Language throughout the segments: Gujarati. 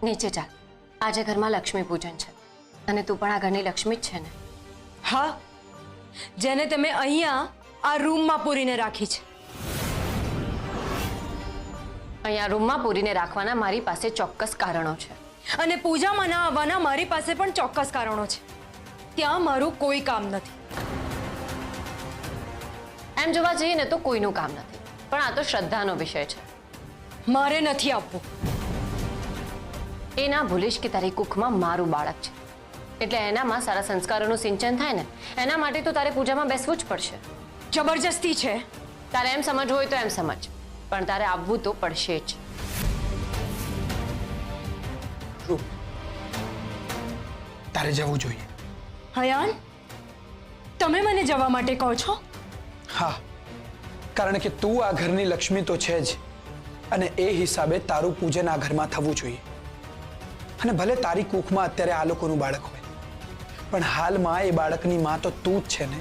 નીચે ચાલ, આજે ઘરમાં લક્ષ્મી પૂજન છે અને તું પણ આ ઘરની લક્ષ્મી જ છે ને? હા, જેને તમે અહીંયા આ રૂમમાં પૂરીને રાખી છે. અહીંયા રૂમમાં પૂરીને રાખવાના મારી પાસે ચોક્કસ કારણો છે. અને પૂજામાં ના આવવાના મારી પાસે પણ ચોક્કસ કારણો છે. ત્યાં મારું કોઈ કામ નથી. એમ જોવા જઈએ ને તો કોઈનું કામ નથી, પણ આ તો શ્રદ્ધાનો વિષય છે. મારે નથી આવવું. એ ના ભૂલીશ કે તારી કુખમાં મારું બાળક છે, એટલે એનામાં સારા સંસ્કારોનું સિંચન થાય ને, એના માટે તો તારે પૂજામાં બેસવું જ પડશે. જબરજસ્તી છે. તારે એમ સમજવું હોય તો એમ સમજ, પણ તારે આવવું તો પડશે જ. રૂપ, તારે જવું જોઈએ. હયાન, તમે મને જવા માટે કહો છો? હા, કારણ કે તું આ ઘરની લક્ષ્મી તો છે જ, અને એ હિસાબે તારું પૂજન આ ઘરમાં થવું જોઈએ. અને ભલે તારી કુખમાં અત્યારે આ લોકોનું બાળક હોય, પણ હાલમાં એ બાળકની માં તો તું જ છે ને.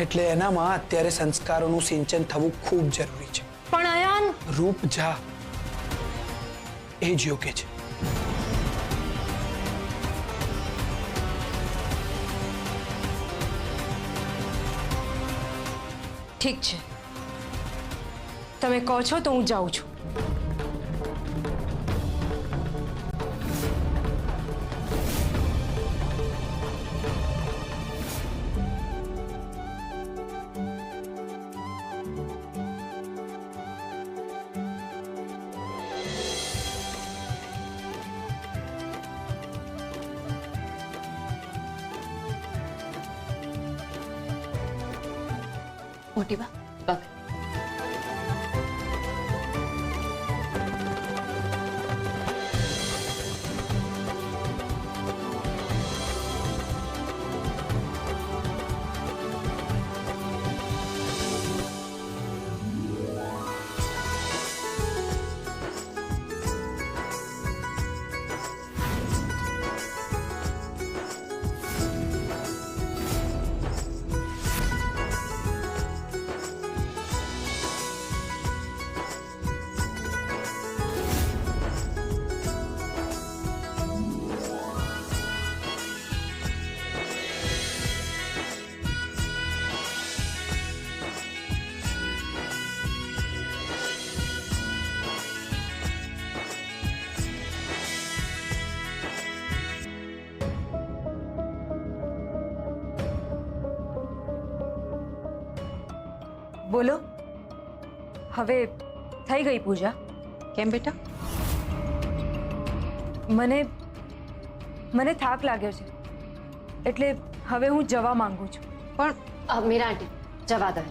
એટલે એનામાં અત્યારે સંસ્કારોનું સિંચન થવું ખૂબ જરૂરી છે. પણ હયાન, રૂપ જા, એ જ યોગ્ય છે. ઠીક છે, તમે કહો છો તો હું જાઉં છું. મોટી બા, પગ. બોલો, હવે થઈ ગઈ પૂજા? કેમ બેટા? મને થાક લાગ્યો છે, એટલે હવે હું જવા માંગુ છું. પણ મીરા આંટી, જવા દો.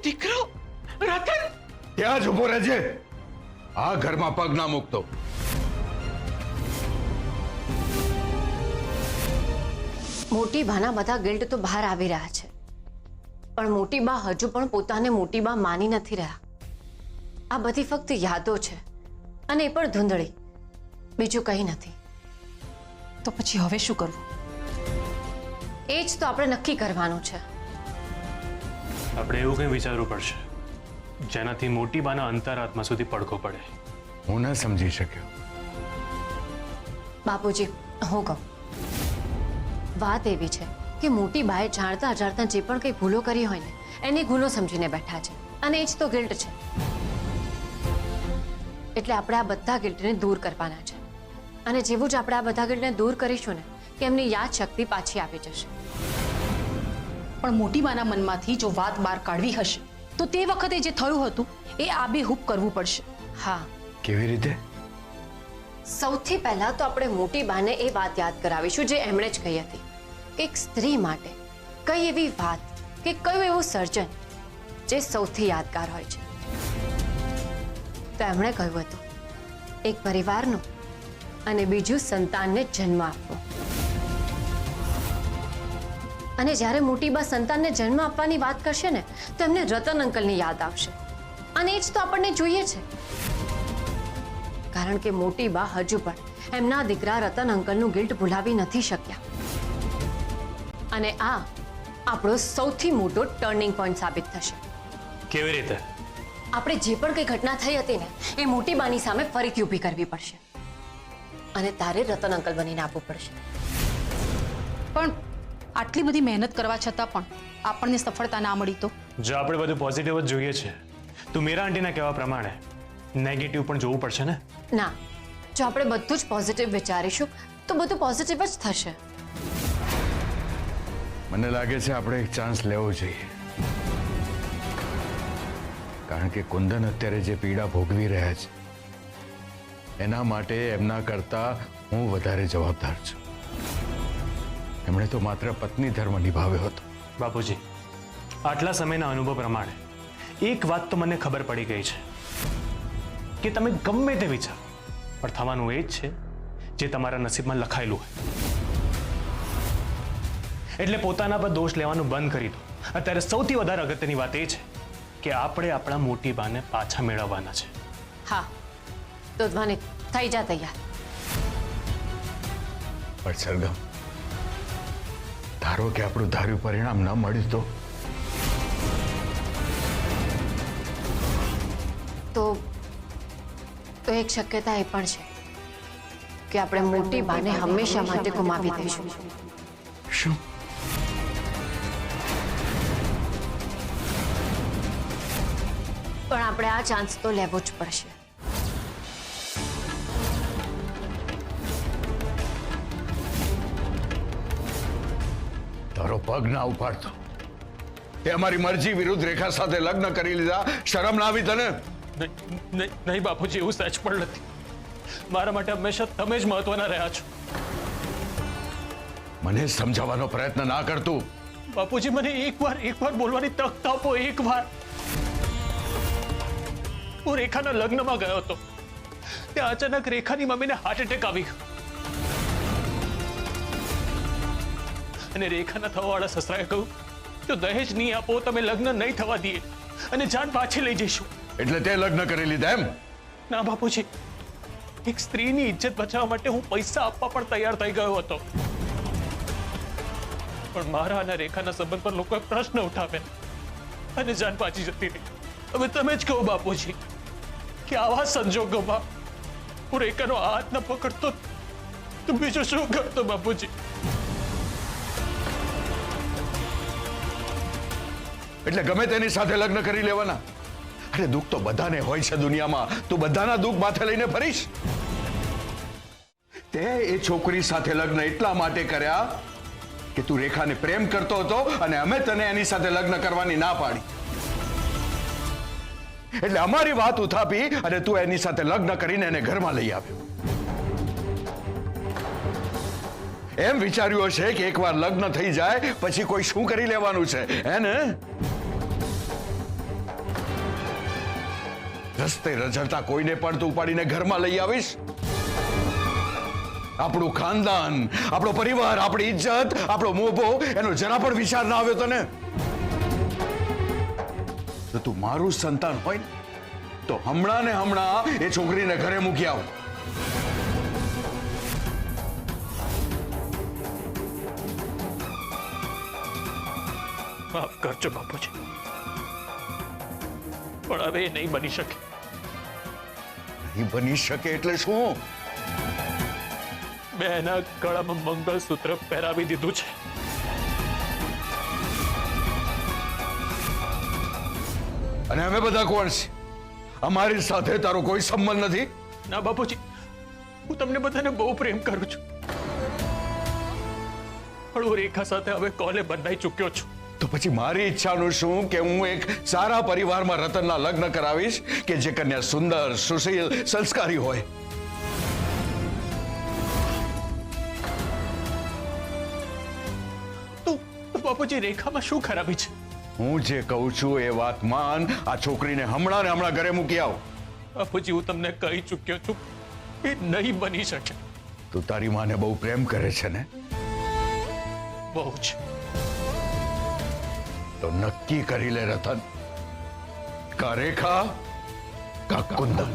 દીકરો રતન ત્યાં જ ઉભો રહેજે. આ ઘરમાં પગ ના મૂકતો. મોટી બાના બધા ગિલ્ટ તો બહાર આવી રહ્યા છે, પણ મોટી બા હજુ પણ પોતાને મોટી બા માની નથી રહ્યા. આ બધી ફક્ત યાદો છે, અને એ પણ ધૂંધળી, બીજું કંઈ નથી. તો પછી હવે શું કરવું? એ જ તો આપણે નક્કી કરવાનું છે. આપણે એવું કંઈ વિચારવું પડશે જેનાથી મોટી બાના અંતરાત્મા સુધી પડઘો પડે. હું ન સમજી શક્યો. બાપુજી, હું કહું, વાત એવી છે કે મોટી બાએ જાણતા અજાણતા જે પણ કંઈ ભૂલો કરી હોય ને એને ગુનો સમજીને બેઠા છે, અને એ જ તો ગિલ્ટ છે. એટલે આપણે આ બધા ગિલ્ટને દૂર કરવાના છે, અને જેવું જ આપણે આ બધા ગિલ્ટને દૂર કરીશું ને કે એમની યાદ શક્તિ પાછી આવી જશે. પણ મોટી બાના મનમાંથી જો વાત બહાર કાઢવી હશે તો તે વખતે જે થયું હતું એ આબેહૂબ કરવું પડશે. હા, કેવી રીતે? સૌથી પહેલા તો આપણે મોટી બાને એ વાત યાદ કરાવીશું જે એમણે જ કહી હતી કે એક સ્ત્રી માટે કઈ એવી વાત કે કયું એવું સર્જન જે સૌથી યાદગાર હોય છે. તો એમણે કહ્યું હતું એક પરિવારનું અને બીજું સંતાનને જન્મ આપવો. અને જ્યારે મોટી બા સંતાનને જન્મ આપવાની વાત કરશે ને તો એમને રતન અંકલની યાદ આવશે, અને એ જ તો આપણને જોઈએ છે. કારણ કે મોટી બા હજુ પણ એમના દીકરા રતન અંકલનું ગિલ્ટ ભૂલાવી નથી શક્યા, અને આ આપણો સૌથી મોટો ટર્નિંગ પોઈન્ટ સાબિત થશે. કેવી રીતે? આપણે જે પણ કંઈ ઘટના થઈ હતી ને એ મોટી બાની સામે ફરીથી ઊભી કરવી પડશે, અને તારે રતન અંકલ બનીને આપવું પડશે. પણ આટલી બધી મહેનત કરવા છતાં પણ આપણને સફળતા ના મળી તો? જો આપણે બધું પોઝિટિવ જ જોઈએ છે તો મીરા આંટીના કહેવા પ્રમાણે નેગેટિવ પણ જોવું પડશે ને. ના, જો આપણે બધું જ પોઝિટિવ વિચારીશું તો બધું પોઝિટિવ જ થશે. મને લાગે છે આપણે એક ચાન્સ લેવો જોઈએ. કારણ કે કુંદન અત્યારે જે પીડા ભોગવી રહ્યા છે એના માટે એમના કરતા હું વધારે જવાબદાર છું. એમણે તો માત્ર પત્ની ધર્મ નિભાવ્યો હતો. બાપુજી, આટલા સમયના અનુભવ પ્રમાણે એક વાત તો મને ખબર પડી ગઈ છે કે તમે ગમે તે વિચારો પણ થવાનું એ જ છે જે તમારા નસીબમાં લખાયેલું હોય. એટલે પોતાના પર દોષ લેવાનું બંધ કરી દો. અત્યારે સૌથી વધારે અગત્યની વાત એ છે કે આપણે આપણા મોટી બાને પાછા મેળવવાના છે. હા, તો ધ્વનિ થઈ જા તૈયાર. પણ સરગમ, ધારો કે આપણું ધાર્યું પરિણામ ન મળ્યું તો એક શક્યતા એ પણ છે કે આપણે મોટી બાને હંમેશા માટે ગુમાવી દઈશું. શું? પણ આપણે આ ચાન્સ તો લેવો જ પડશે. તારો પગ ના ઉપાડતો. તે અમારી મરજી વિરુદ્ધ રેખા સાથે લગ્ન કરી લીધા. શરમ ના આવી તને? નહીં બાપુજી, એવું સચ પણ નથી. મારા માટે હંમેશા તમે જ મહત્વના રહ્યા છો. મને સમજાવવાનો પ્રયત્ન ના કરતું. બાપુજી, મને એકવાર બોલવાની તક તો આપો. એકવાર હું રેખાના લગ્નમાં ગયો હતો. ત્યાં અચાનક રેખાની મમ્મીને હાર્ટ એટેક આવી ગયો, અને રેખાના થવાવાળા સસરાએ કહ્યું જો દહેજ નહીં આપો તમે લગ્ન નહીં થવા દઈએ અને જાન પાછી લઈ જઈશું. એટલે તે લગ્ન કરી લીધા એમ? ના બાપુજી, એક સ્ત્રીની ઇજ્જત બચાવવા માટે હું પૈસા આપવા પણ તૈયાર થઈ ગયો હતો, પણ મારા અને રેખાના સંબંધ પર લોકોએ પ્રશ્ન ઉઠાવ્યા અને જાન પાછી જતી રહી. હવે તમે જ કહો બાપુજી કે આવા સંજોગોમાં હું રેખાનો હાથ ન પકડતો તો બીજું શું કરતો બાપુજી? એટલે ગમે તેની સાથે લગ્ન કરી લેવાના? અરે દુઃખ તો બધાને હોય છે દુનિયામાં. તું બધાના દુઃખ માથે લઈને ફરીશ? તે એ છોકરી સાથે લગ્ન એટલા માટે કર્યા કે તું રેખાને પ્રેમ કરતો હતો અને અમે તને એની સાથે લગ્ન કરવાની ના પાડી. એટલે અમારી વાત ઉથાપી અને તું એની સાથે લગ્ન કરીને એને ઘરમાં લઈ આવ્યો. એમ વિચાર્યું હશે કે એકવાર લગ્ન થઈ જાય પછી કોઈ શું કરી લેવાનું છે, હે ને? રસ્તે રઝળતા કોઈને પણ તું ઉપાડીને ઘરમાં લઈ આવીશ? આપણું ખાનદાન, આપણો પરિવાર, આપણી ઇજ્જત, આપણો મોભો, એનો જરા પણ વિચાર ના આવ્યો તને? તો તું મારું સંતાન હોય ને તો હમણાં ને હમણાં એ છોકરીને ઘરે મૂકી આવ. માફ કરજો બાપુજી, પણ હવે એ નહીં બની શકે. નહીં બની શકે એટલે શું? મેં એના ગળામાં મંગળસૂત્ર પહેરાવી દીધું છે. અને અમે બધા કોણ છે? અમારી સાથે તારો કોઈ સંબંધ નથી. ના બાપુજી, હું તમને બધાને બહુ પ્રેમ કરું છું, પણ હું રેખા સાથે હવે કોલે બંધાઈ ચૂક્યો છું. તો પછી મારી ઈચ્છાનું શું કે હું એક સારા પરિવારમાં રતનના લગ્ન કરાવીશ કે જે કન્યા સુંદર, સુશીલ, સંસ્કારી હોય. તો બાપુજી, રેખામાં શું ખરાબી છે? હું જે કહું છું એ વાત માન. આ છોકરીને હમણાં ને હમણાં ઘરે મૂકી આવ. બાપુજી, હું તમને કહી ચૂક્યો છું, એ નહીં બની શકે. તું તારી માને બહુ પ્રેમ કરે છે ને? બહુ જ. તો નક્કી કરી લે રતન, કા રેખા કા કુંદન.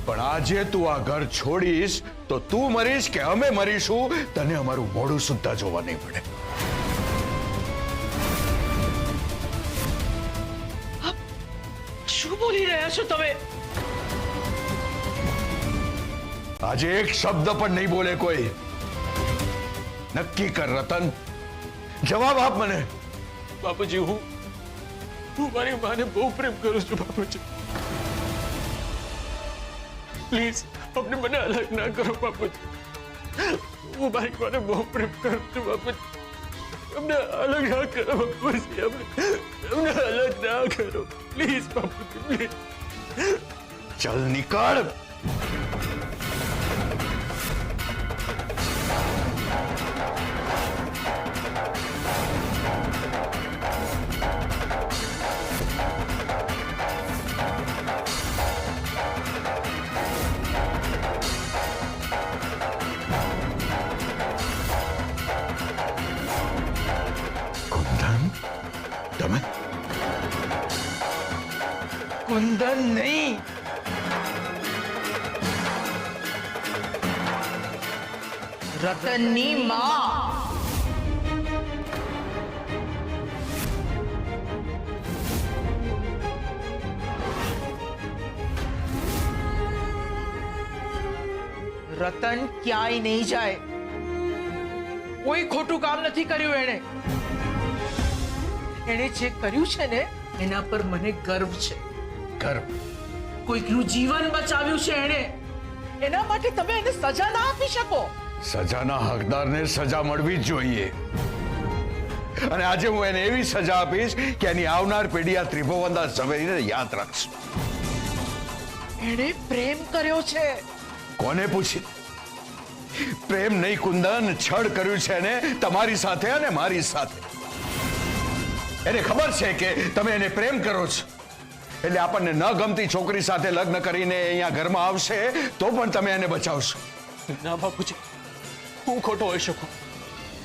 પણ આજે તું આ ઘર છોડીશ તો તું મરીશ કે અમે મરીશું, તને અમારું મોઢું સુદ્ધા જોવા નહીં પડે. શું બોલી રહ્યા છો તમે? આજે એક શબ્દ પણ નહીં બોલે કોઈ. નક્કી કર રતન, જવાબ આપ મને. બાપુજી, હું મારી માને બહુ પ્રેમ કરું છું. બાપુજી, પ્લીઝ અમને મને અલગ ના કરો. બાપુજી, હું મારી માને બહુ પ્રેમ કરું છું. બાપુજી, અમને અલગ ના કરો. બાપુજી, અમને અલગ ના કરો. પ્લીઝ બાપુજી, પ્લીઝ. ચલ નીકળ. કુંદન, તમે? કુંદન નહીં, રતનની માં. રતન ક્યાંય નહીં જાય. કોઈ ખોટું કામ નથી કર્યું એણે. એણે જે કર્યું છે ને એના પર મને ગર્વ છે. ગર્વ? કોઈકનું જીવન બચાવ્યું છે એણે. એના માટે તમે એને સજા ના આપી શકો. સજાના હકદારને સજા મળવી જ જોઈએ. અને આજે હું એને એવી સજા આપીશ કે એની આવનાર પેઢી આ ત્રિભુવનદાસ ઝવેરીને યાદ રાખશે. એણે પ્રેમ કર્યો છે. કોને પૂછી? પ્રેમ નહીં કુંદન, છળ કર્યું છે એને તમારી સાથે અને મારી સાથે. એને ખબર છે કે તમે એને પ્રેમ કરો છો, એટલે આપણને ન ગમતી છોકરી સાથે લગ્ન કરીને અહીંયા ઘરમાં આવશે તો પણ તમે એને બચાવશો. ના બાપુજી, હું ખોટો હોઈ શકું,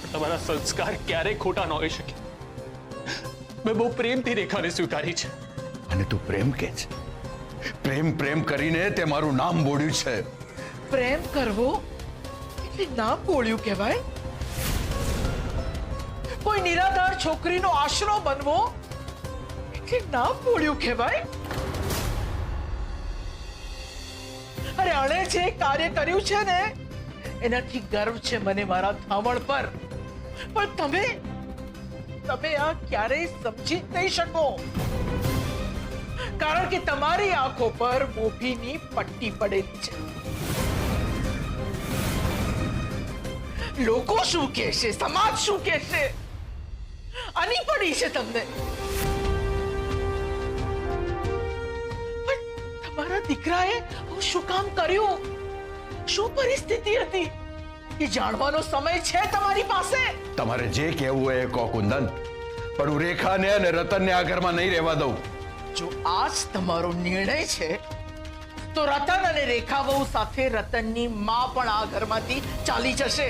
પણ તમારા સંસ્કાર ક્યારેય ખોટા ન હોઈ શકે. મેં બહુ પ્રેમથી રેખાને સ્વીકારી છે. અને તું પ્રેમ કે છે? પ્રેમ પ્રેમ કરીને તે મારું નામ બોળ્યું છે. પ્રેમ કરવો એટલે નામ બોલ્યું કહેવાય? કોઈ નિરાધાર છોકરીનો આશરો બનવો એટલે નામ બોલ્યું કહેવાય? અરે અણે જે કાર્ય કર્યું છે ને એનાથી ગર્વ છે મને મારા થામણ પર. પણ તમે આ ક્યારેય સમજી જ નહીં શકો, કારણ કે તમારી આંખો પર મોભીની પટ્ટી પડેલી છે. લોકો શું કહેશે, સમાજ શું કહેશે, આની પડી છે તમને. પણ તમારા દીકરાએ શું કામ કર્યું, શું પરિસ્થિતિ હતી એ જાણવાનો સમય છે તમારી પાસે. તમારે જે કહેવું હોય એ કહો કુંદન, પણ હું રેખાને અને રતનને આ ઘરમાં નહીં રહેવા દઉં. જો આ જ તમારો નિર્ણય છે તો રતન અને રેખા વહુ સાથે રતનની માં પણ આ ઘરમાંથી ચાલી જશે.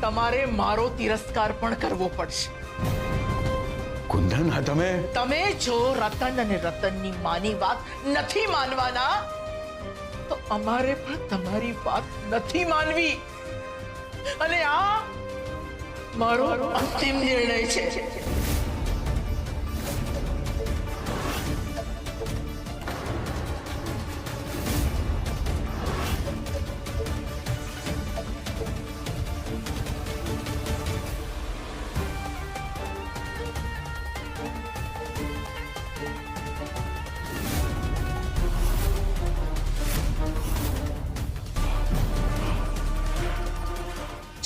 તમારે મારો તિરસ્કાર પણ કરવો પડશે. કુંદન, આ તમે જો રતન અને રતનની માની વાત નથી માનવાના તો અમારે પણ તમારી વાત નથી માનવી. અને આ મારો અંતિમ નિર્ણય છે.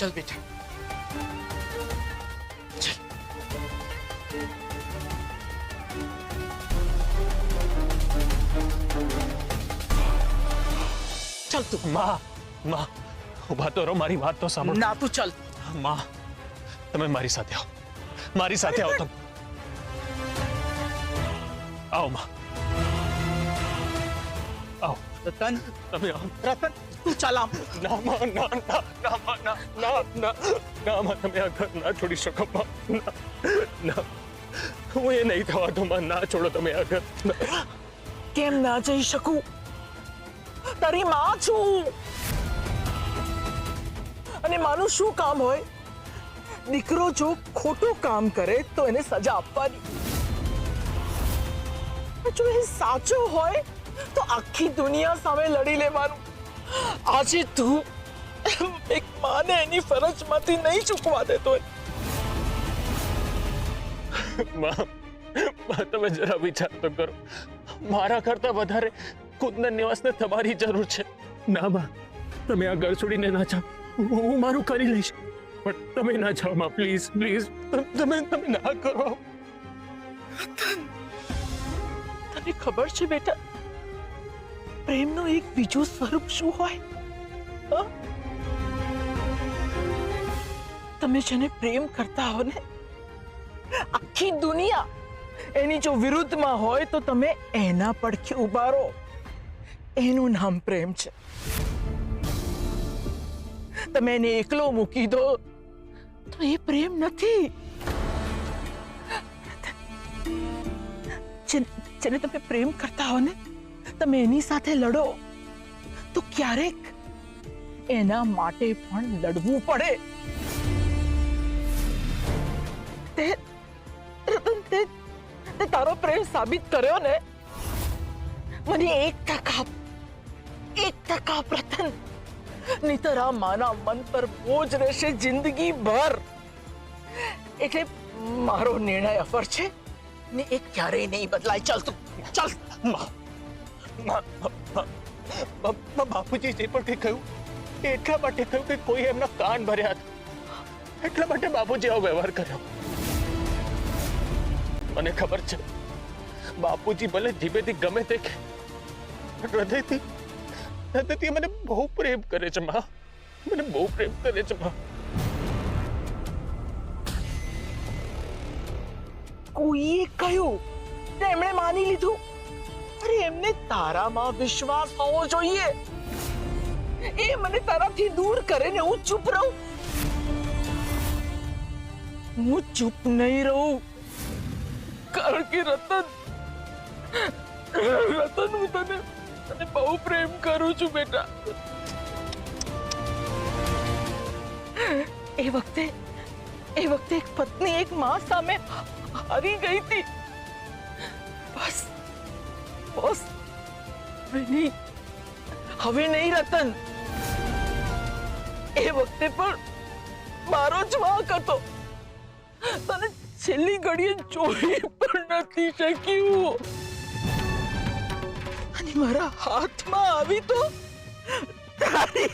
चल बेटा चल. चल तू. માં માં ઉભા તો રહો, મારી વાત તો સાંભળો. ના તું ચલ. માં તમે મારી સાથે આવો, મારી સાથે આવો તમે. આવો માં, આવો. રતન તમે આવો. રતન તું ચાલ આમ. ના માં, ના ના ના માં, ના ના ના ના માં, તમે આ ઘર ના છોડી શકો માં. ના ના, હું એ નહીં થવા દઉં માં. ના છોડો તમે આ ઘર. કેમ ના જઈ શકું? તારી માં છું. અને માનું શું કામ હોય? દીકરો જો ખોટું કામ કરે તો એને સજા આપવાની. જો એ સાચો હોય તો આખી દુનિયા સામે લડી લેવાનું. આજે તું એક માને એની ફરજમાંથી નહીં ચૂકવા દેતો. માં, તમે જરા વિચાર તો કરો. મારા કરતા વધારે કુંદન નિવાસને તમારી જરૂર છે. ના માં, તમે આ ઘર છોડીને ના જાઓ. હું મારું કરી લઈશ, પણ તમે ના જાઓ માં, પ્લીઝ પ્લીઝ. તમે ના કરો. તને ખબર છે બેટા, પ્રેમનું એક બીજું સ્વરૂપ શું હોય? હ? તમે જેને પ્રેમ કરતા હો ને, આખી દુનિયા એની જો વિરુદ્ધમાં હોય તો તમે એના પડખે ઉભા રહો. એનું નામ પ્રેમ છે. તમે એને એકલો મૂકી દો તો એ પ્રેમ નથી. જેને તમે પ્રેમ કરતા હો ને, તમે એની સાથે લડો તો ક્યારેક એના માટે પણ લડવું પડે. તે તારો પ્રેમ સાબિત કર્યો ને. મને 1% રતન, નહીંતર આ માના મન પર બોજ રહેશે જિંદગી ભર. એટલે મારો નિર્ણય અફર છે ને એ ક્યારેય નહીં બદલાય. ચાલ તું ચાલ. બાપુજી જે પણ કંઈ કહ્યું એ એટલા માટે કહ્યું કે કોઈ એમના કાન ભર્યા હતા, એટલા માટે બાપુજી આવો વ્યવહાર કર્યો. મને ખબર છે બાપુજી ભલે જીભેથી ગમે તે કે, હૃદયથી મને બહુ પ્રેમ કરે છે માં. મને બહુ પ્રેમ કરે છે માં. કોઈએ કહ્યું ને એમણે માની લીધું. અરે એમને તારામાં વિશ્વાસ હોવો જોઈએ. એ મને તારાથી દૂર કરે ને હું ચૂપ રહું? હું ચૂપ નહીં રહું. કારણ કે રતન હું તને બહુ પ્રેમ કરું છું બેટા. એ વખતે એક પત્ની એક માં સામે હારી ગઈ હતી. બસ હવે નહીં રતન. એ વખતે પણ મારો જ વાંક હતો. તને છેલ્લી ઘડીએ જોઈ પણ નથી શક્યું. અને મારા હાથમાં આવી તો તારી